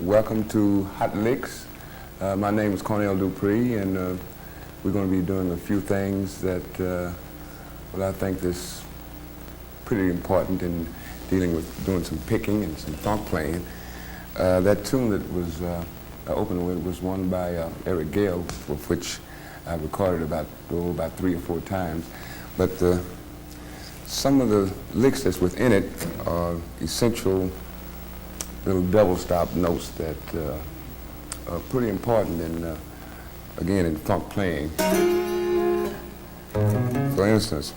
Welcome to Hot Licks. My name is Cornell Dupree, and we're going to be doing a few things that well, I think is pretty important in dealing with doing some picking and some funk playing. That tune that was opened with was one by Eric Gale, of which I recorded about 3 or 4 times. But some of the licks that's within it are essential little double stop notes that are pretty important in, again, in funk playing. For instance,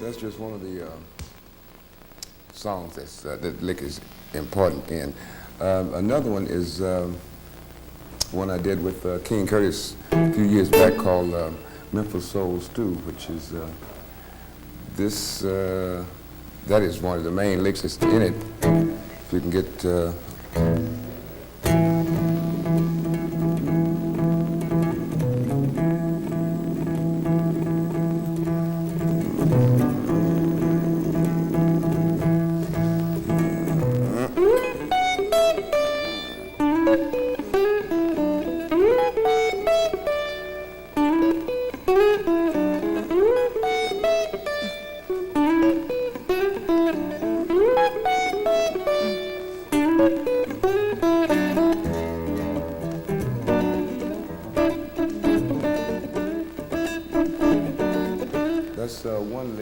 that's just one of the songs that's, that lick is important in. Another one is one I did with King Curtis a few years back called Memphis Soul Stew, which is this, that is one of the main licks that's in it. If you can get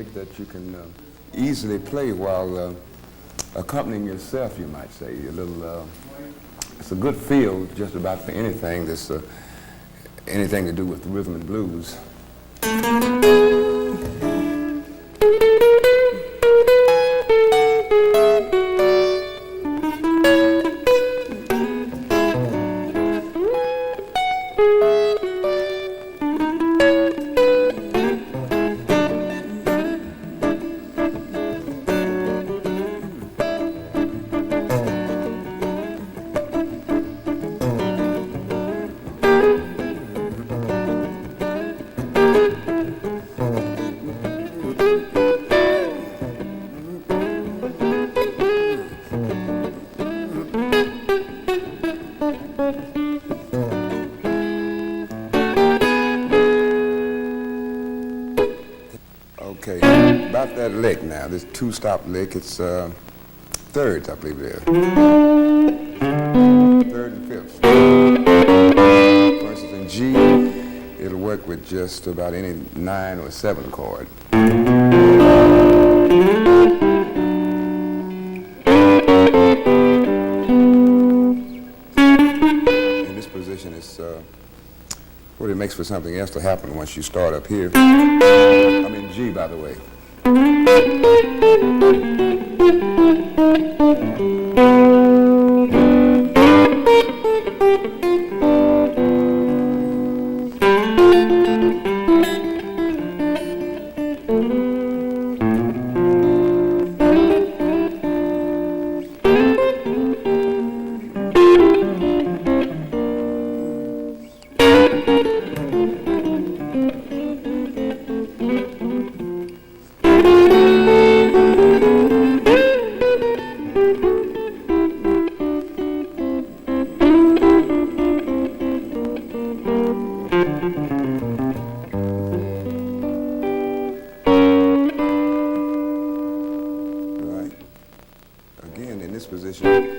lick that you can easily play while accompanying yourself, you might say. It's a good feel just about for anything that's anything to do with rhythm and blues. Okay, about that lick now, this two-stop lick, it's thirds, I believe it is. Third and fifth. For instance, in G, it'll work with just about any 9 or 7 chord. In this position, it's what it makes for something else to happen once you start up here. I'm in G, by the way.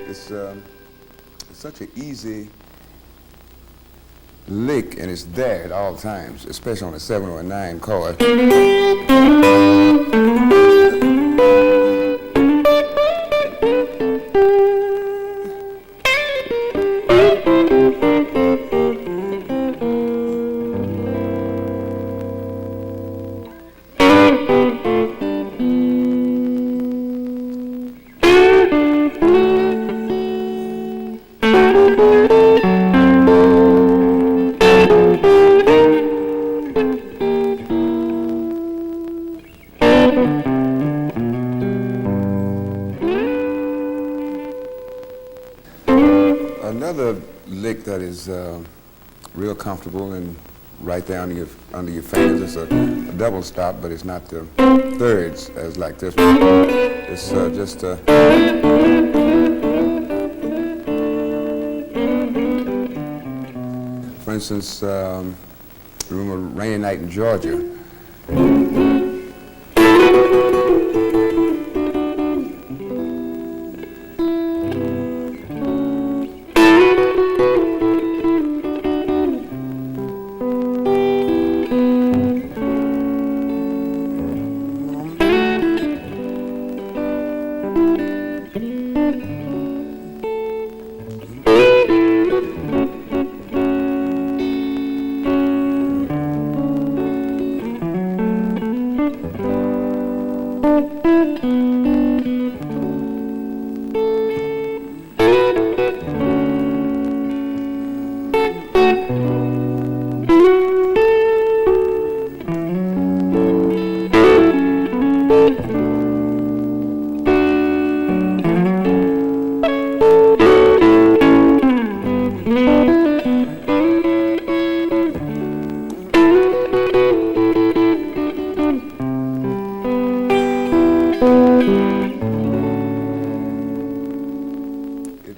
It's such an easy lick, and it's there at all times, especially on a 7 or a 9 chord. Another lick that is real comfortable and right there under your fingers, it's a double stop, but it's not the thirds as like this one. It's just for instance, remember Rainy Night in Georgia.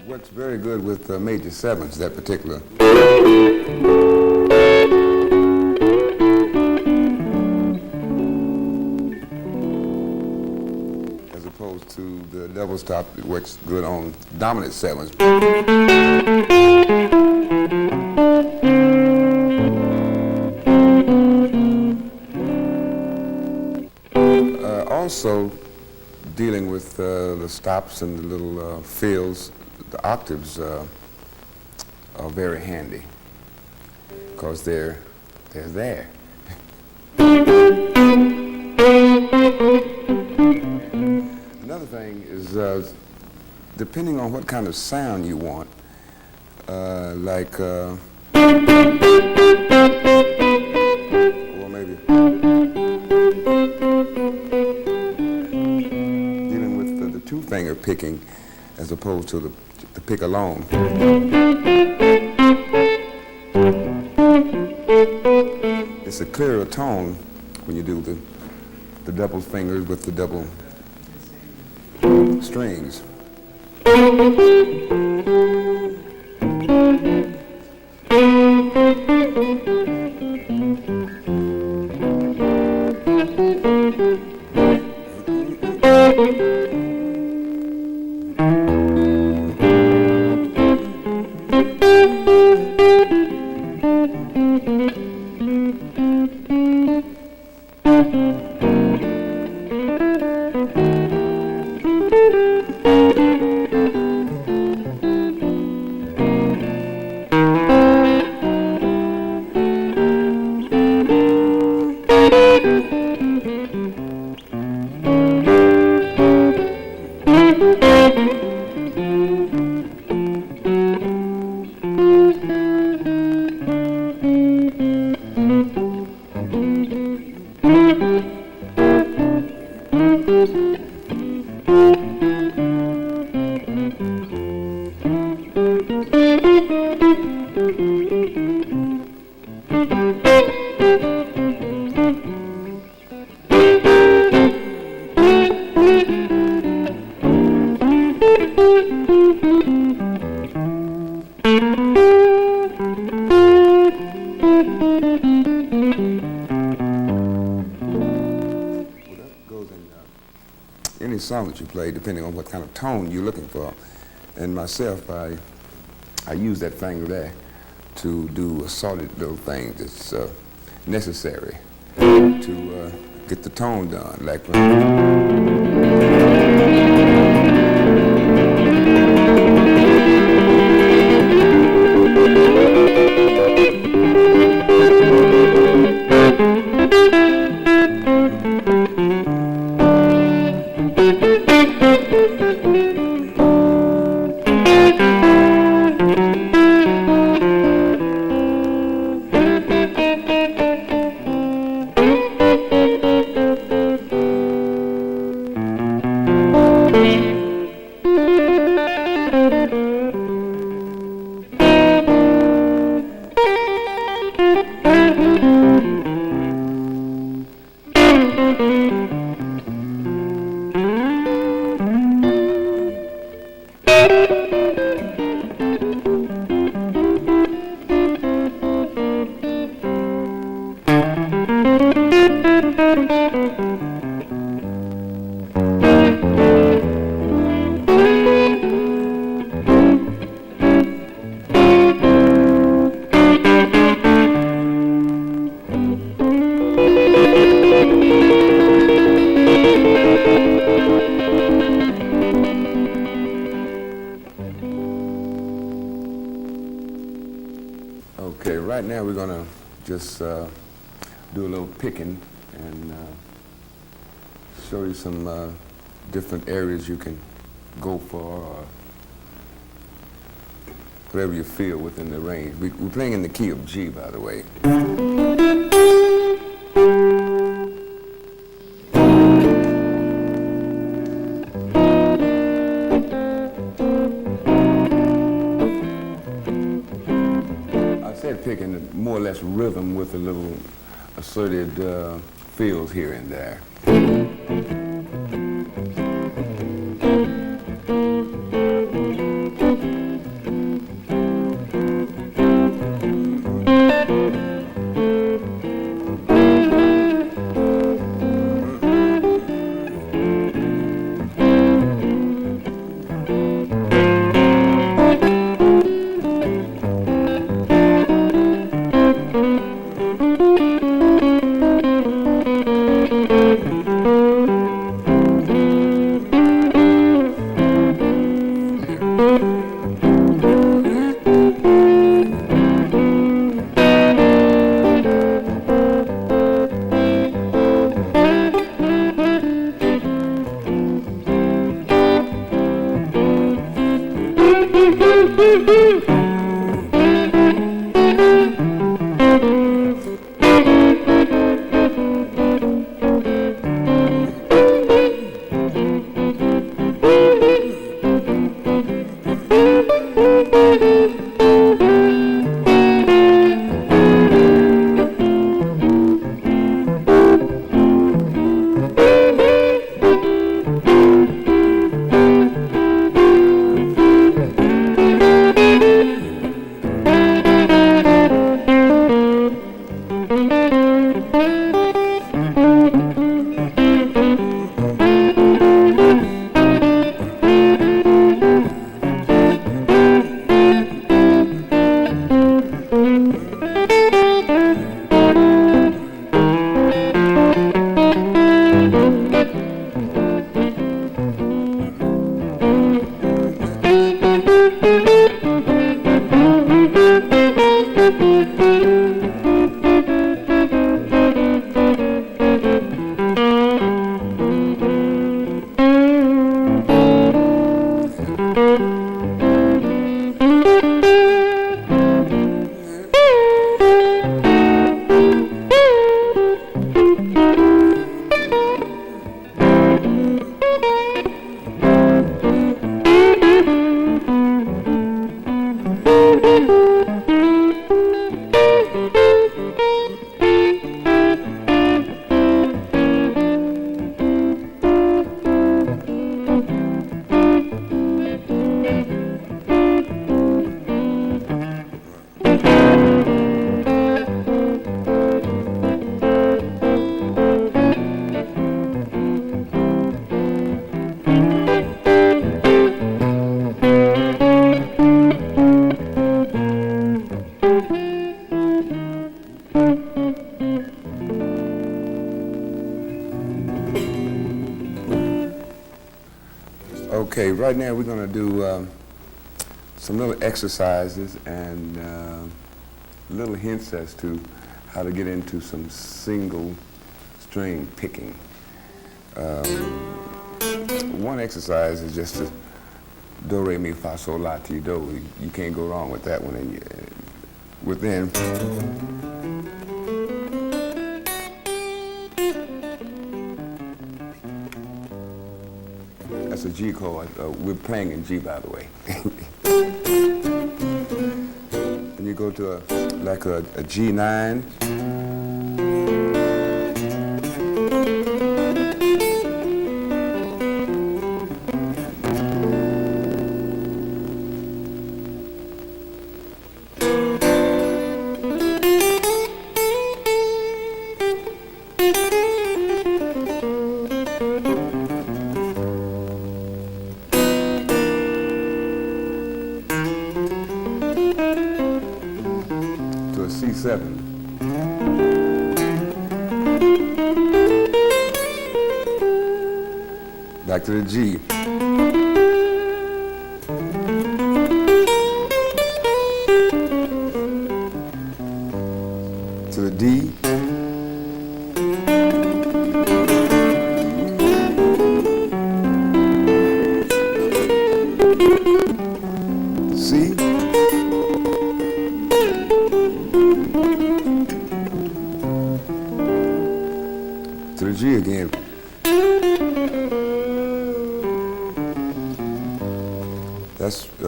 Works very good with major sevens, that particular. As opposed to the double stop, it works good on dominant sevens. also dealing with the stops and the little fills, the octaves are very handy because they're there. Another thing is depending on what kind of sound you want, like or maybe dealing with the two-finger picking as opposed to the pick alone. It's a clearer tone when you do the double fingers with the double strings. Any song that you play, depending on what kind of tone you're looking for. And myself, I use that finger there to do assorted little things that's necessary to get the tone done. Like okay, right now we're going to just do a little picking and show you some different areas you can go for or whatever you feel within the range. We're playing in the key of G, by the way. Picking more or less rhythm with a little asserted feels here and there. Okay, right now we're going to do some little exercises and little hints as to how to get into some single string picking. One exercise is just to do, re, mi, fa, sol, la, ti, do. You can't go wrong with that one. And within that's a G chord. We're playing in G, by the way. And you go to like a G9. C7. Back to the G. To the D. C. To the G again. That's a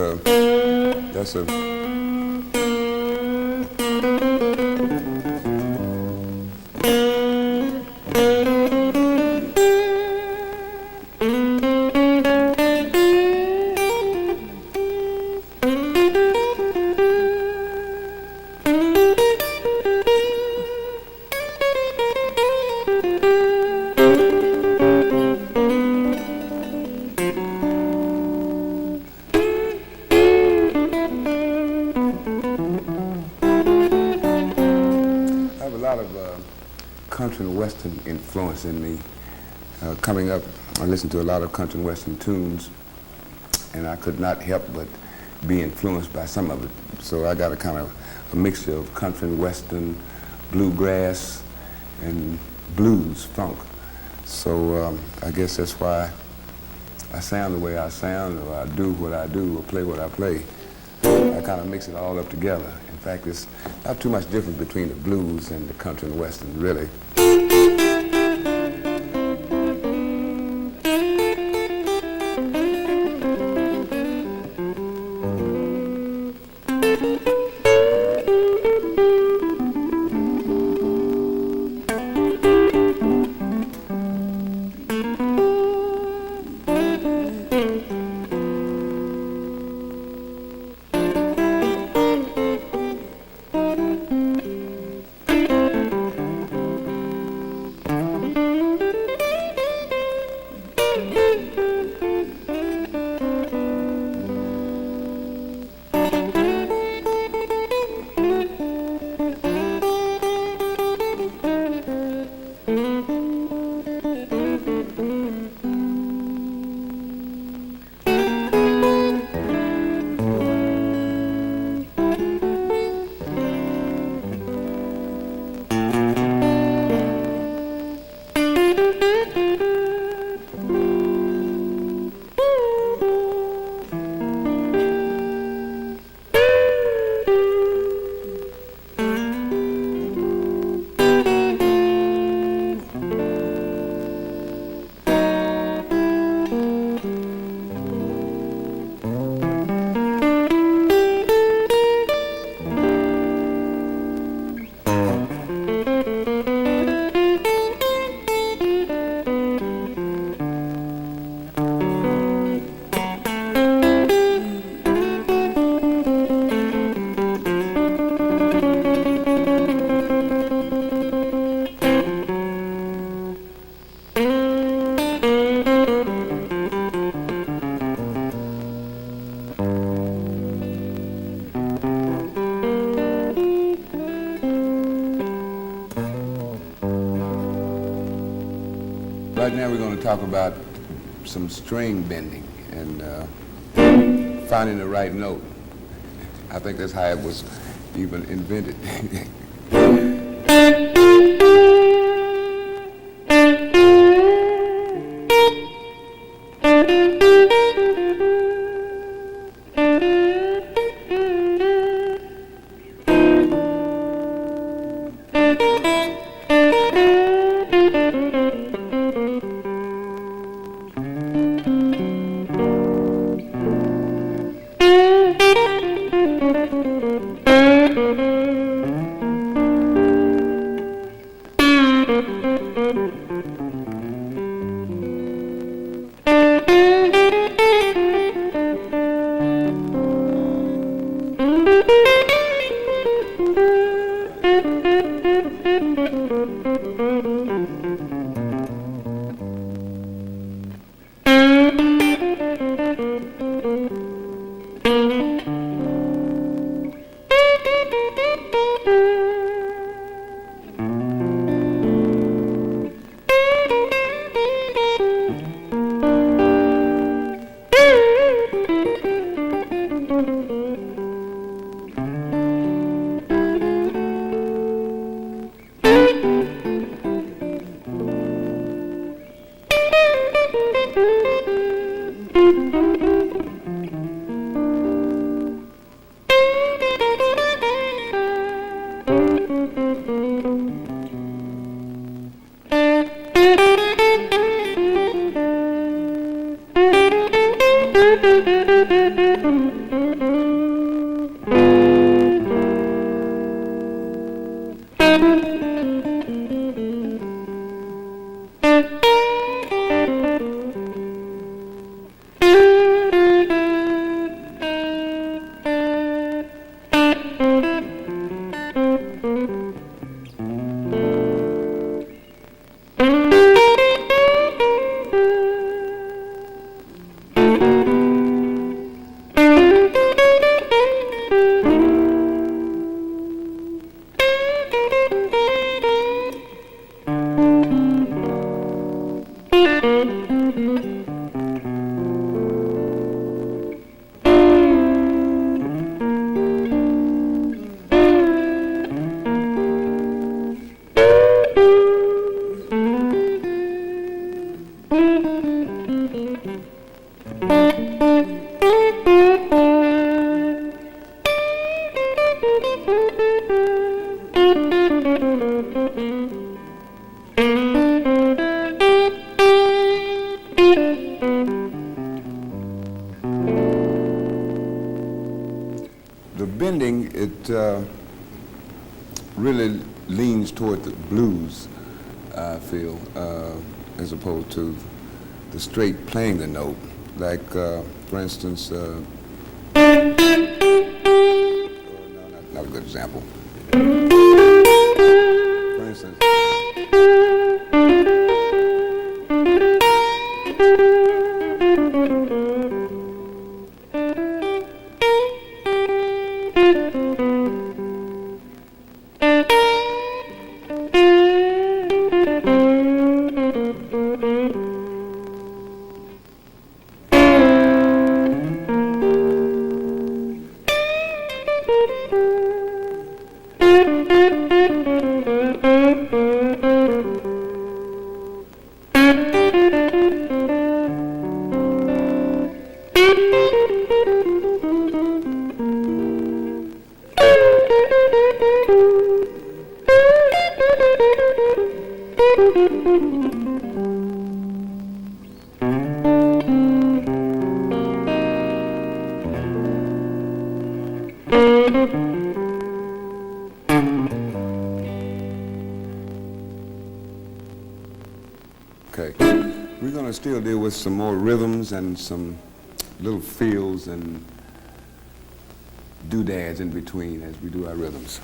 lot of country and western influence in me. Coming up, I listened to a lot of country and western tunes, and I could not help but be influenced by some of it. So I got a kind of a mixture of country and western, bluegrass, and blues, funk. So I guess that's why I sound the way I sound, or I do what I do, or play what I play. I kind of mix it all up together. In fact, there's not too much difference between the blues and the country and western, really. Right now we're going to talk about some string bending and finding the right note. I think that's how it was even invented. The bending, it really leans toward the blues, I feel, as opposed to the straight playing the note. Like, for instance, no, not a good example. For instance, okay, we're going to still deal with some more rhythms and some little feels and doodads in between as we do our rhythms.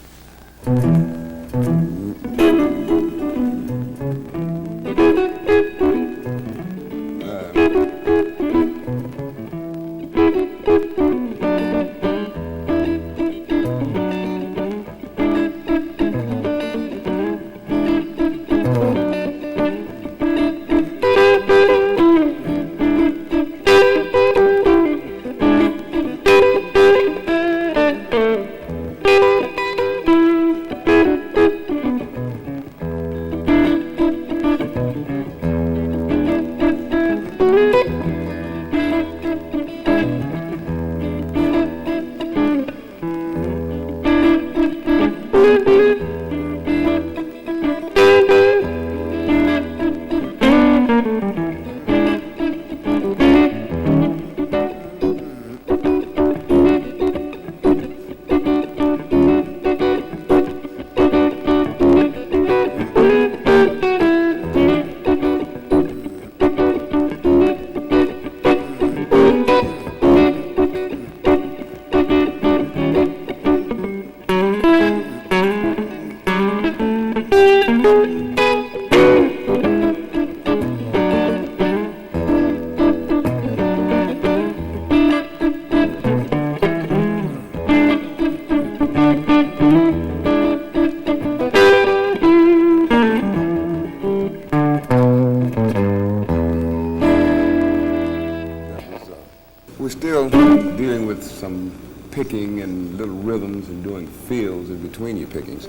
We're still dealing with some picking and little rhythms and doing feels in between your pickings.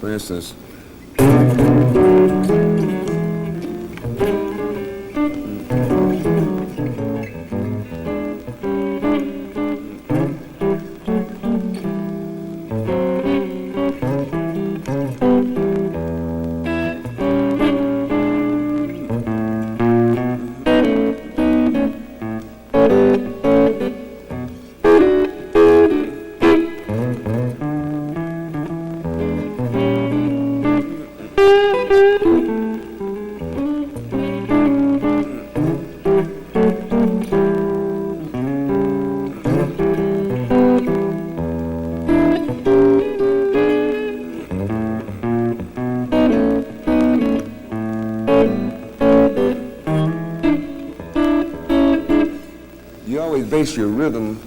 For instance, you always base your rhythm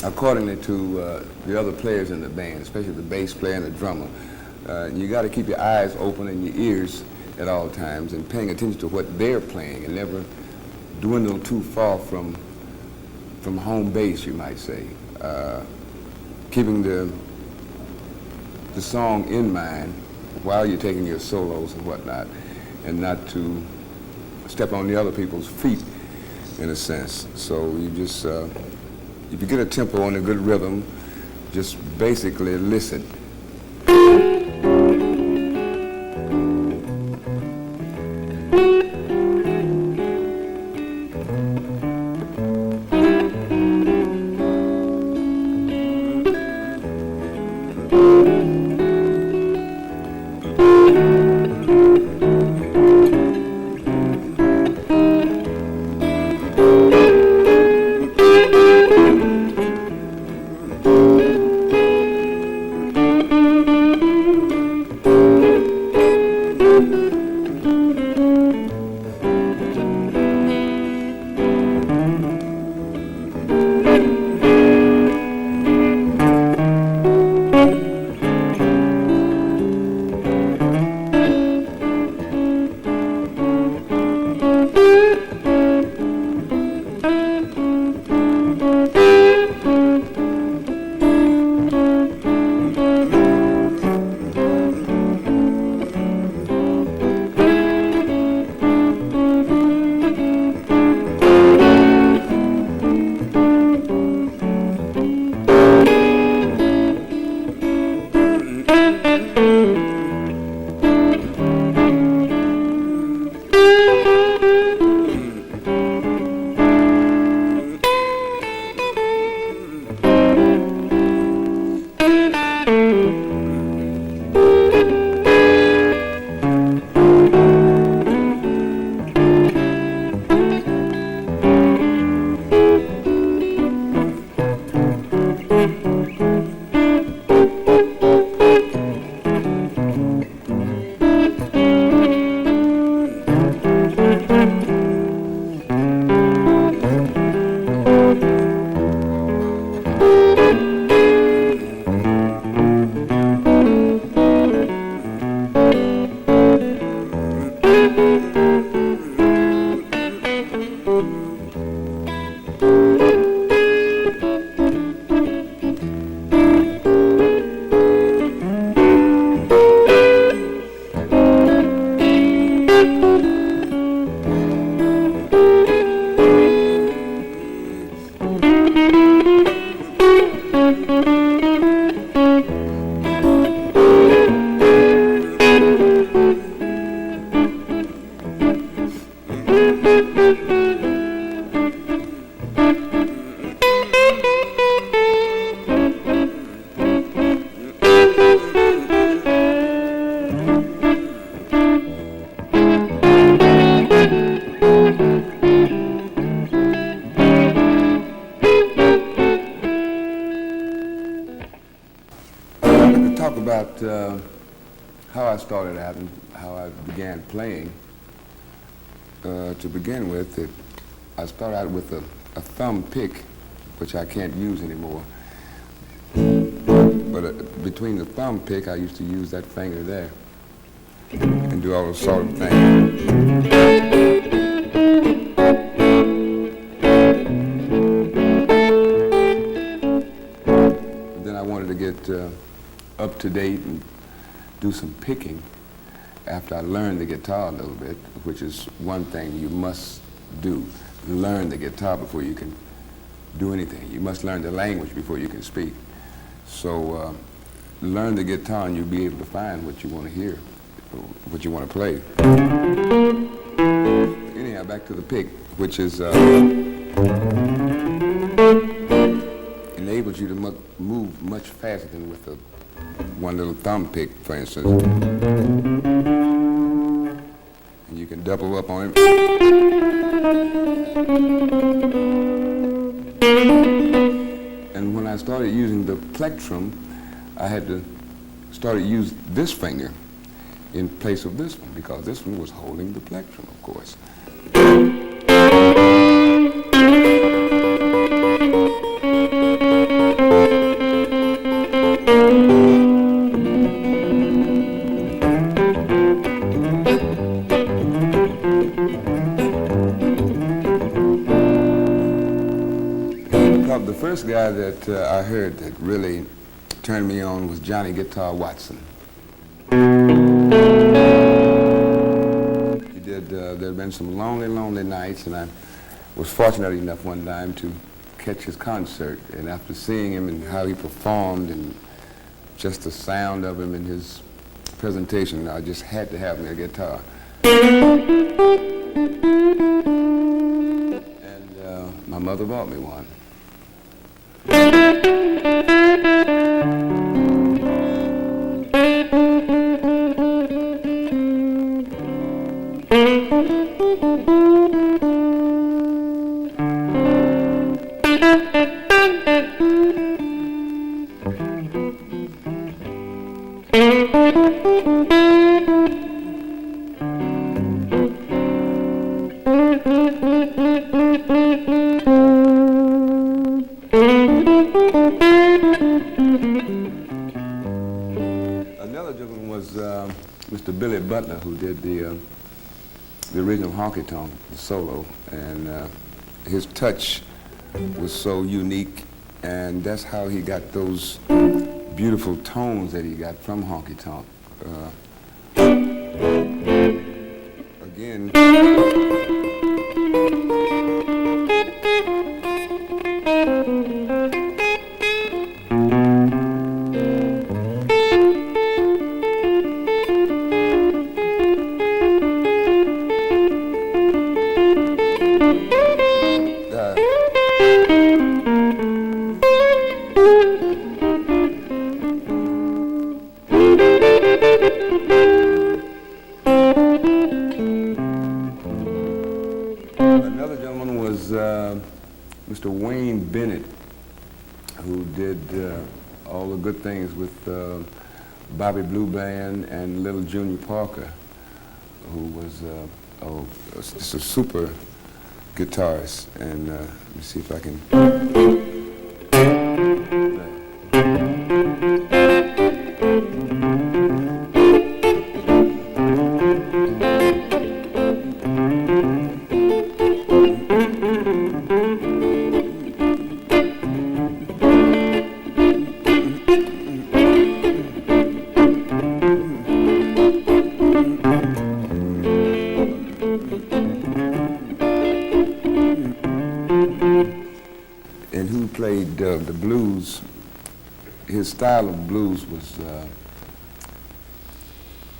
accordingly to the other players in the band, especially the bass player and the drummer. You got to keep your eyes open and your ears at all times and paying attention to what they're playing and never dwindle too far from home base, you might say. Keeping the song in mind while you're taking your solos and whatnot, and not to step on the other people's feet, in a sense. So you just, if you get a tempo and a good rhythm, just basically listen. talk about how I started out and how I began playing. To begin with, I started out with a thumb pick, which I can't use anymore. But between the thumb pick, I used to use that finger there and do all those sort of things. Then I wanted to get up to date and do some picking after I learned the guitar a little bit, which is one thing you must do. Learn the guitar before you can do anything. You must learn the language before you can speak. So learn the guitar and you'll be able to find what you want to hear, what you want to play. Anyhow, back to the pick, which is enables you to move much faster than with the one little thumb pick, for instance. And you can double up on it. And when I started using the plectrum, I had to start to use this finger in place of this one, because this one was holding the plectrum, of course. The first guy that I heard that really turned me on was Johnny Guitar Watson. He did, there had been some lonely, lonely nights, and I was fortunate enough one time to catch his concert. And after seeing him and how he performed and just the sound of him and his presentation, I just had to have me a guitar. And my mother bought me one. Another gentleman was Mr. Billy Butler, who did the original honky tonk, the solo, and his touch was so unique, and that's how he got those beautiful tones that he got from honky tonk. Again. Another gentleman was Mr. Wayne Bennett, who did all the good things with Bobby Blue Band and Little Junior Parker, who was just a super guitarist. And let me see if I can. And who played the blues. His style of blues was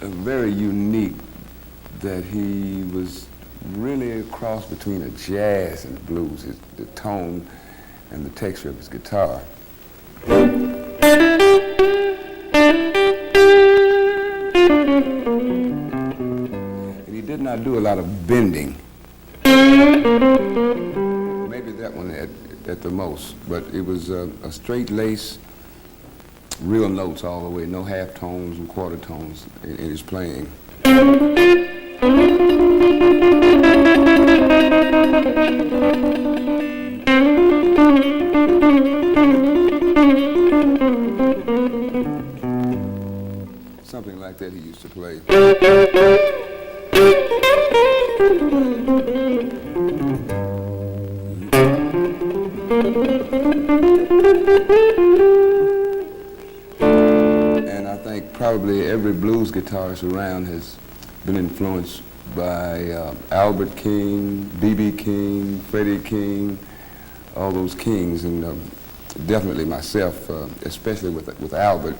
very unique, that he was really a cross between a jazz and blues, the tone and the texture of his guitar. And he did not do a lot of bending. Maybe that one at the most, but it was a straight lace real notes all the way, no half tones and quarter tones in his playing. Something like that he used to play. And I think probably every blues guitarist around has been influenced by Albert King, B.B. King, Freddie King, all those kings, and definitely myself, especially with Albert.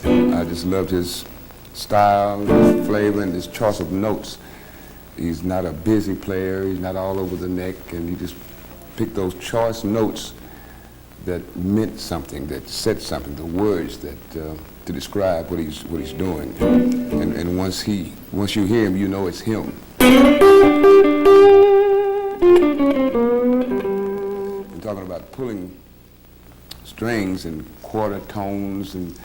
I just loved his style, his flavor, and his choice of notes. He's not a busy player, he's not all over the neck, and he just picked those choice notes that meant something, that said something, the words that to describe what he's doing. And once you hear him, you know it's him. I'm talking about pulling strings and quarter tones and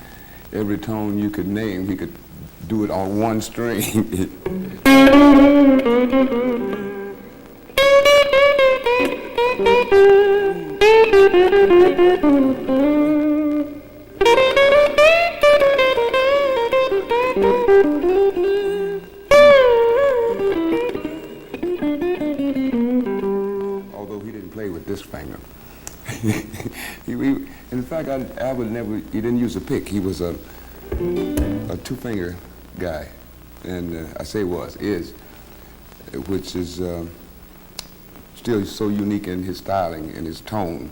every tone you could name, he could do it on one string. Although he didn't play with this finger. In fact, Albert he didn't use a pick. He was a two-finger guy, and I say is, which is still so unique in his styling and his tone.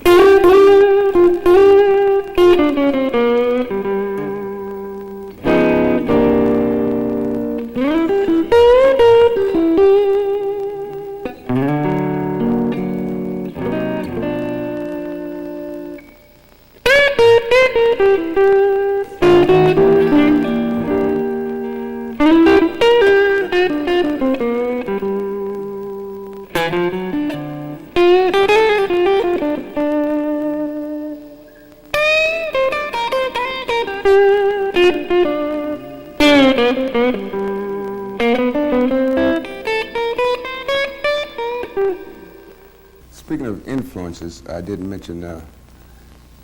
Speaking of influences, I didn't mention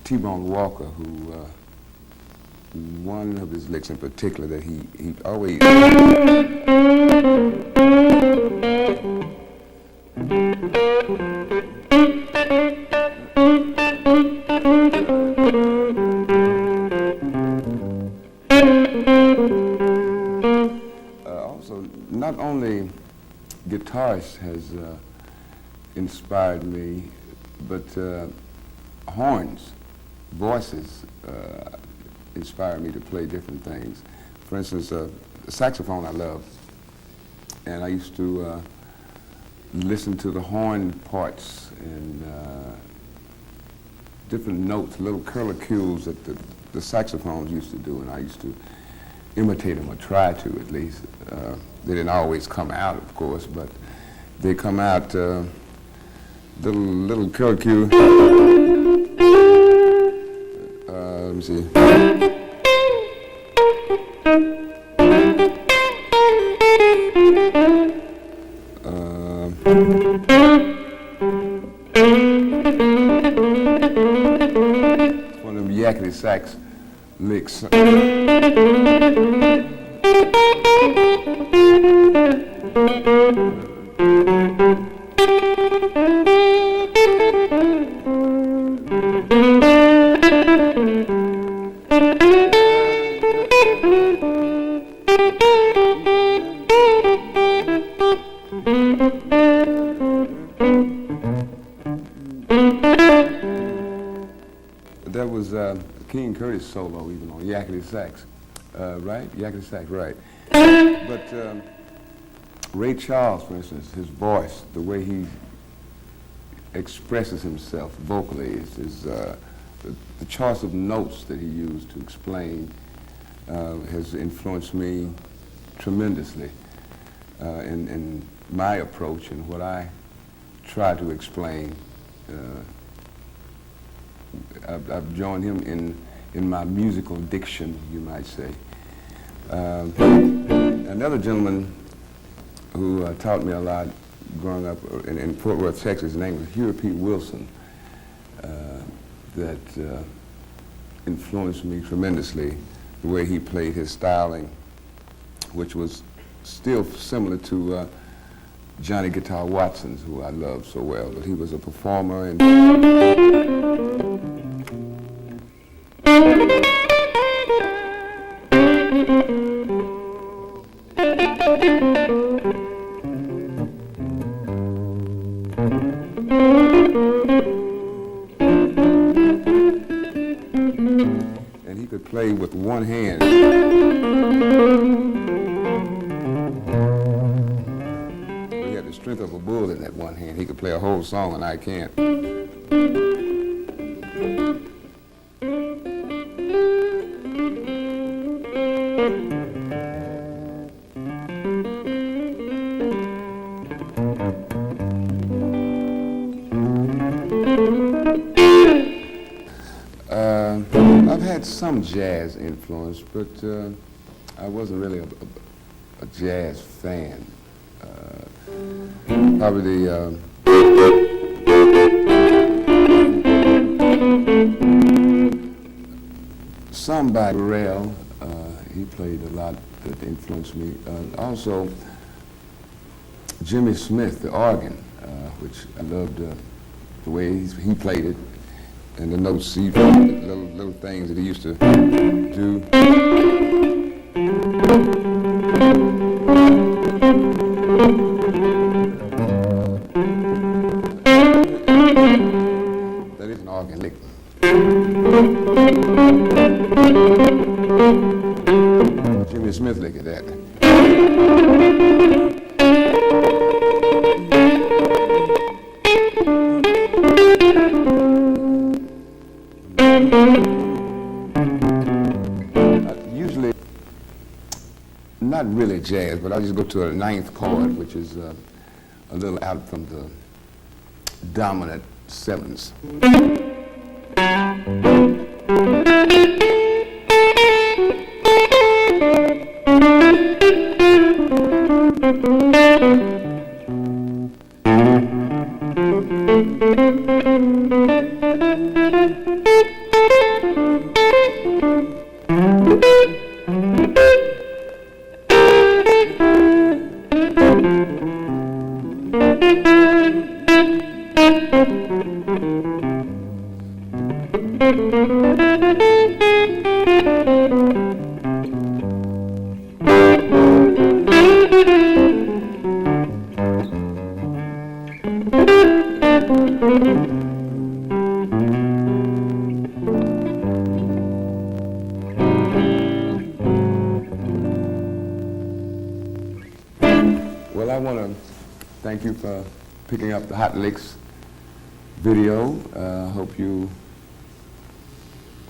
T-Bone Walker, who one of his licks in particular that he always also, not only guitarist has inspired me, but horns, voices inspire me to play different things. For instance, the saxophone I love, and I used to listen to the horn parts and different notes, little curlicues that the saxophones used to do, and I used to imitate them, or try to at least. They didn't always come out, of course, but they come out. Little curlicue. Let me see. One of them yakety sax licks. That was King Curtis solo, even on yakety sax, right? Yakety sax, right. But Ray Charles, for instance, his voice, the way he expresses himself vocally, is the choice of notes that he used to explain has influenced me tremendously in my approach and what I try to explain. I've joined him in in my musical diction, you might say. Another gentleman who taught me a lot growing up in Fort Worth, Texas, his name was Huey P. Wilson, that influenced me tremendously, the way he played his styling, which was still similar to Johnny Guitar Watson's, who I loved so well, but he was a performer and he could play with one hand. He had the strength of a bull in that one hand. He could play a whole song and I can't. I've had some jazz influence, but I wasn't really a jazz fan. Probably some by Cornell. He played a lot that influenced me. Also, Jimmy Smith, the organ, which I loved the way he played it. And the notes, little things that he used to do. That is an organ lick. Jimmy Smith lick at that. Usually, not really jazz, but I'll just go to a ninth chord, which is a little out from the dominant sevenths. Well, I want to thank you for picking up the Hot Licks video. I hope you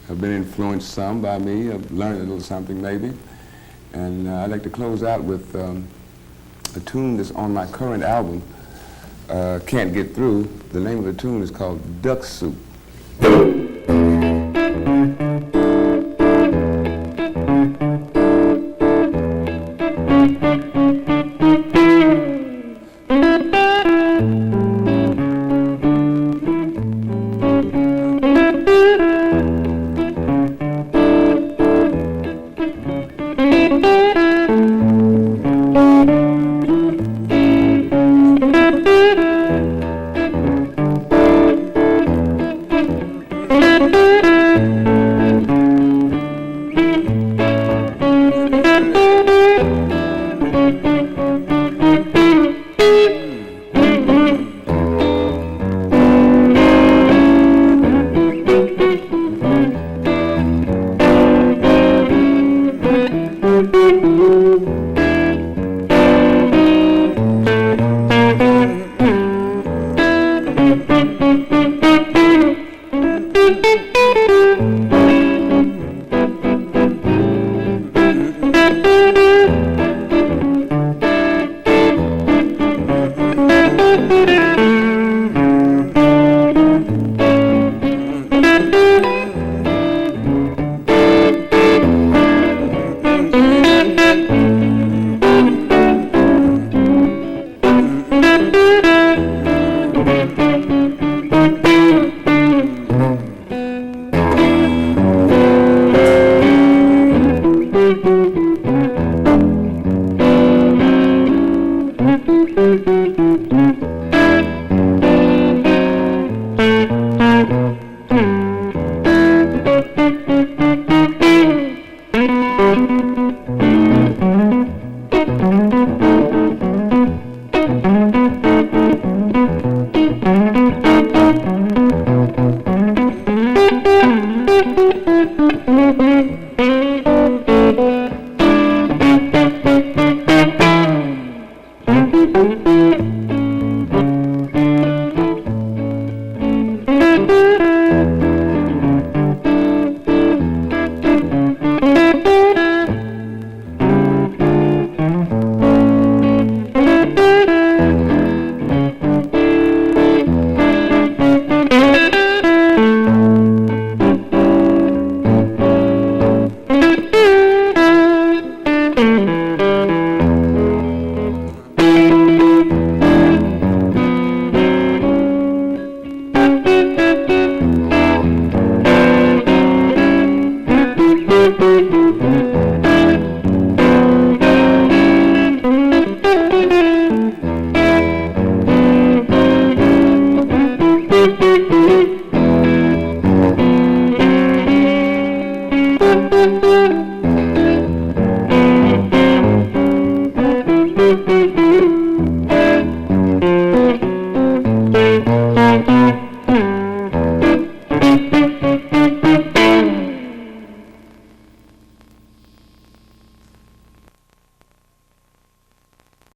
have been influenced some by me, have learned a little something maybe. And I'd like to close out with a tune that's on my current album, Can't Get Through. The name of the tune is called Duck Soup.